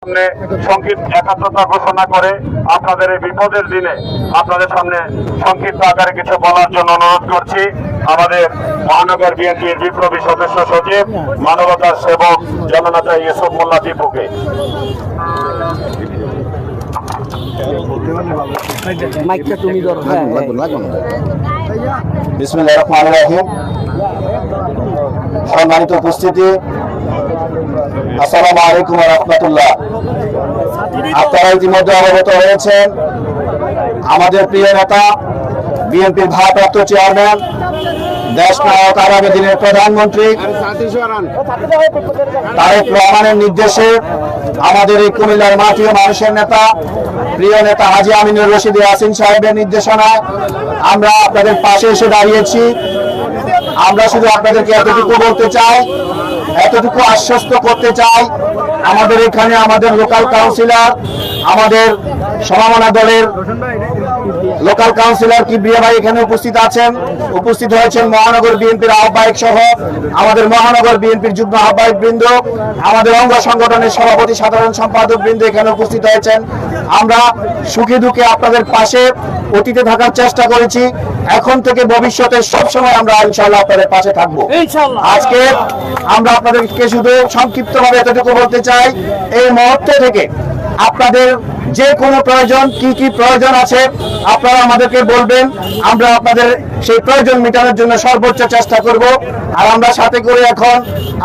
সামনে সংক্ষিপ্ত একাত্মতা ঘোষণা করে আপনাদের এই বিপদের দিনে আপনাদের সামনে সংক্ষিপ্ত আকারে কিছু বলার জন্য অনুরোধ করছি আমাদের মহানগর বিএনপির বিপ্লবী সদস্য সচিব মানবতার সেবক জননেতা ইউসুফ মোল্লা দীপুকে। বিসমিল্লাহির রহমানির রহিম। সম্মানিত উপস্থিতি, আসসালামু আলাইকুম ওয়া রাহমাতুল্লাহ। আপনারা ইতিমধ্যে অবগত হয়েছেন আমাদের প্রিয় নেতা বিএনপির ভারপ্রাপ্ত চেয়ারম্যান, দেশ নায়ক আগামী দিনের প্রধানমন্ত্রী তারেক রহমানের নির্দেশে আমাদের এই কুমিল্লার মাটি ও মানুষের নেতা প্রিয় নেতা হাজী আমিনুর রশিদ ইয়াসিন সাহেবের নির্দেশনায় আমরা আপনাদের পাশে এসে দাঁড়িয়েছি। আমরা শুধু আপনাদেরকে এতটুকু বলতে চাই, এতটুকু আশ্বস্ত করতে চাই, আমাদের এখানে আমাদের লোকাল কাউন্সিলর, আমাদের সমমনা দলের লোকাল কাউন্সিলর কিবরিয়া ভাই এখানে উপস্থিত আছেন, উপস্থিত হয়েছেন মহানগর বিএনপির আহ্বায়ক সহ আমাদের মহানগর বিএনপির যুগ্ম আহ্বায়ক বৃন্দ, আমাদের অঙ্গ সংগঠনের সভাপতি সাধারণ সম্পাদক বৃন্দ এখানে উপস্থিত হয়েছেন। আমরা সুখে দুঃখে আপনাদের পাশে অতীতে থাকার চেষ্টা করেছি, এখন থেকে ভবিষ্যতে সবসময় আমরা ইনশাআল্লাহ আপনাদের পাশে থাকবো। আজকে আমরা আপনাদেরকে শুধু সংক্ষিপ্তভাবে এতটুকু বলতে চাই, এই মুহূর্তে থেকে আপনাদের যে কোনো প্রয়োজন, কি কি প্রয়োজন আছে আপনারা আমাদেরকে বলবেন, আমরা আপনাদের সেই প্রয়োজন মেটানোর জন্য সর্বোচ্চ চেষ্টা করব। আর আমরা সাথে করে এখন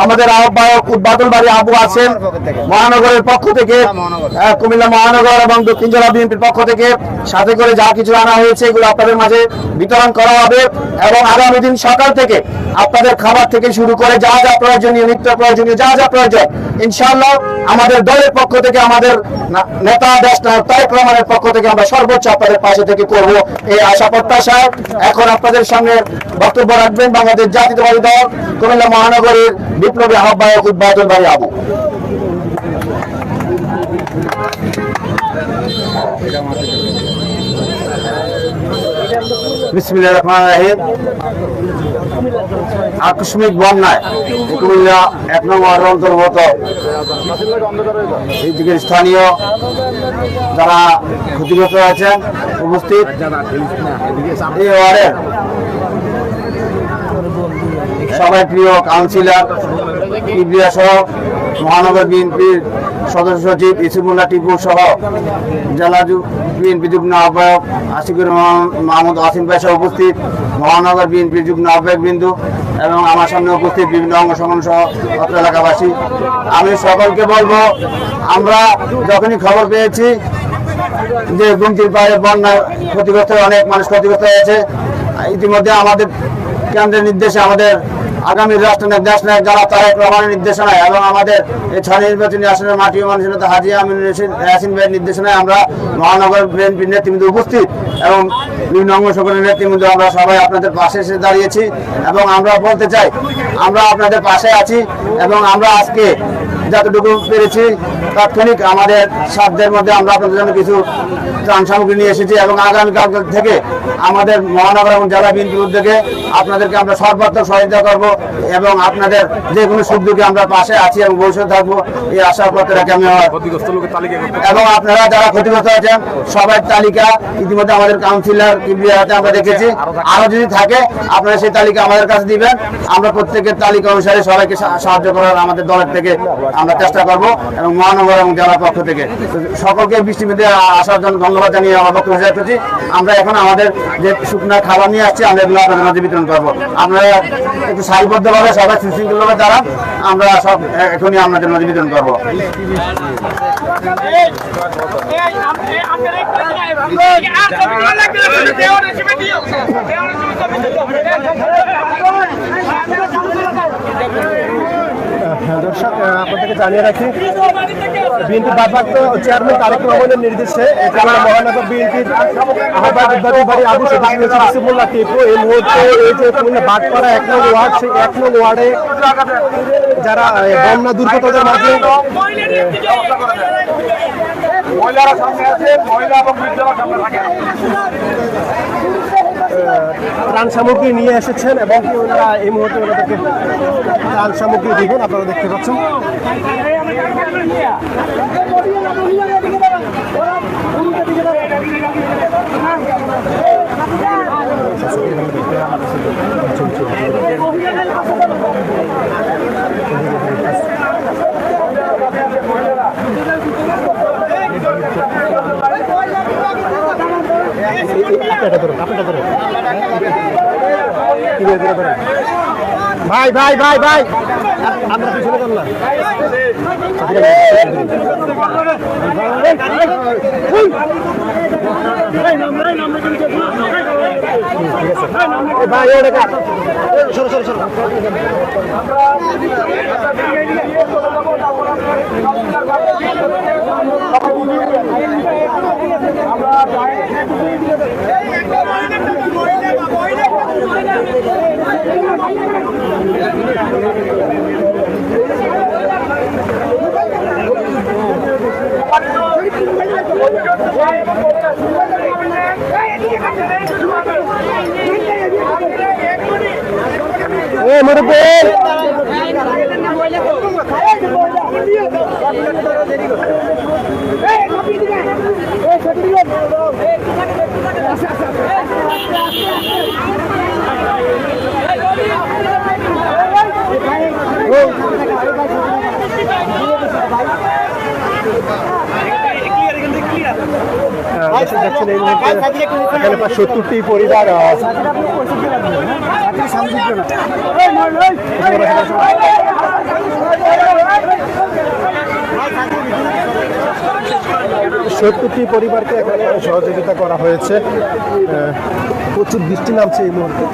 আমাদের আহ্বায়ক উদ্বাদল বাড়ি আবু আছেন মহানগরের পক্ষ থেকে, কুমিল্লা মহানগর এবং দক্ষিণ জেলা বিএনপির পক্ষ থেকে সাথে করে যা কিছু আনা হয়েছে এগুলো আপনাদের মাঝে বিতরণ করা হবে। এবং আগামী দিন সকাল থেকে আপনাদের খাবার থেকে শুরু করে যা যা প্রয়োজনীয়, নিত্য প্রয়োজনীয় যা যা প্রয়োজন ইনশাআল্লাহ আমাদের দলের পক্ষ থেকে, আমাদের নেতা দেশ নায়ক তারেক রহমানের পক্ষ থেকে আমরা সর্বোচ্চ আপনাদের পাশে থেকে করব এই আশা প্রত্যাশায়। এখন আপনাদের সামনে বক্তব্য রাখবেন বাংলাদেশ জাতীয়তাবাদী দল কুমিল্লা মহানগরের বিপ্লবী আহ্বায়ক উদ্বাদল বাড়ি আবু। বিসমিল্লাহির রহমানির রহিম। আকস্মিক বন্যায় কুমিল্লা ১ নং ওয়ার্ডের অন্তর্গত এই দিকের স্থানীয় যারা ক্ষতিগ্রস্ত আছেন উপস্থিত, এই ওয়ার্ডের সবাই প্রিয় কাউন্সিলর কিবরিয়া সহ মহানগর বিএনপির সদস্য সচিব ইউসুফ মোল্লা টিপু সহ জেলা বিএনপি যুগ্ম আহ্বায়ক আশিকুর মাহমুদ আসিম ভাই সহ উপস্থিত মহানগর বিএনপির যুগ্ম আহ্বায়ক বিন্দু এবং আমার সামনে উপস্থিত বিভিন্ন অঙ্গ সংগঠন সহ অত্র এলাকাবাসী, আমি সকলকে বলবো, আমরা যখনই খবর পেয়েছি যে গুমতির পাড়ে বন্যায় ক্ষতিগ্রস্ত অনেক মানুষ ক্ষতিগ্রস্ত হয়েছে, ইতিমধ্যে আমাদের কেন্দ্রের নির্দেশে আমাদের আগামী রাষ্ট্রনায়ক দেশ নায়ক যারা তারেক রহমানের নির্দেশনায় এবং আমাদের এই ৬ নির্বাচনী আসনের মাটি ও মানুষের নেতা হাজী আমিনুর রশিদ ইয়াসিন ভাইয়ের নির্দেশনায় আমরা মহানগর বিএনপির নেতৃবৃন্দ উপস্থিত এবং বিভিন্ন অঙ্গ সংগঠনের নেতৃবৃন্দ আমরা সবাই আপনাদের পাশে এসে দাঁড়িয়েছি এবং আমরা বলতে চাই আমরা আপনাদের পাশে আছি এবং আমরা আজকে যতটুকু পেরেছি তাৎক্ষণিক আমাদের সাধ্যের মধ্যে আমরা আপনাদের জন্য কিছু ত্রাণ সামগ্রী নিয়ে এসেছি এবং আগামীকাল থেকে আমাদের মহানগর এবং জেলা বিএনপির উদ্যোগে আপনাদেরকে আমরা সর্বাত্মক সহযোগিতা করব এবং আপনাদের যে কোনো সুখ দুঃখে আমরা পাশে আছি এবং ভবিষ্যৎ থাকবো এই আশা করতে রাখি আমি। এবং আপনারা যারা ক্ষতিগ্রস্ত আছেন সবাই তালিকা ইতিমধ্যে আমাদের কাউন্সিলর কিবরিয়াতে আমরা দেখেছি, আরো যদি থাকে আপনারা সেই তালিকা আমাদের কাছে দিবেন, আমরা প্রত্যেকের তালিকা অনুসারে সবাইকে সাহায্য করার আমাদের দলের থেকে আমরা চেষ্টা করব এবং মহানগর এবং জেলার পক্ষ থেকে সকলকে বৃষ্টিতে আসার জন্য ধন্যবাদ জানিয়ে আমার বক্তব্য শেষ করছি। আমরা এখন আমাদের যে শুকনো খাবার নিয়ে আসছি আমরা এগুলো আপনাদের মাঝে বিতরণ করবো, আপনারা একটু সারিবদ্ধভাবে সবাই সুশৃঙ্খলভাবে দাঁড়ান, আমরা সব এখনই আপনাদের মাঝে বিতরণ করবো। দর্শক আপনাদেরকে জানিয়ে রাখি, বিএনপির ভারপ্রাপ্ত চেয়ারম্যান তারেক রহমানের নির্দেশে মহানগর বিএনপির আহ্বায়ক উদ্বাদল বাড়ি আবু ইউসুফ মোল্লা টিপু এই মুহূর্তে এই যে কুমিল্লা বাগপাড়া ১ নং ওয়ার্ড, সেই ১ নং ওয়ার্ডে যারা বন্যা দুর্গতদের মাঝে মহিলারা সামনে আছে, মহিলা এবং বৃদ্ধরা সামনে থাকে। ত্রাণ সামগ্রী নিয়ে এসেছেন এবং কি ওনারা এই মুহূর্তে ওনাদেরকে ত্রাণ সামগ্রী দিবেন, আপনারা দেখতে পাচ্ছেন। ভাই ভাই ভাই ভাই আমরা পিছনে যান না। ভাই সরো সরো সরো। দেখছেন এই মুহূর্তে এখানে 70টি পরিবার পরিবারকে এখানে সহযোগিতা করা হয়েছে। প্রচুর বৃষ্টি নামছে এই মুহূর্তে।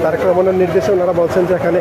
তারেক রহমানের নির্দেশে ওনারা বলছেন যে এখানে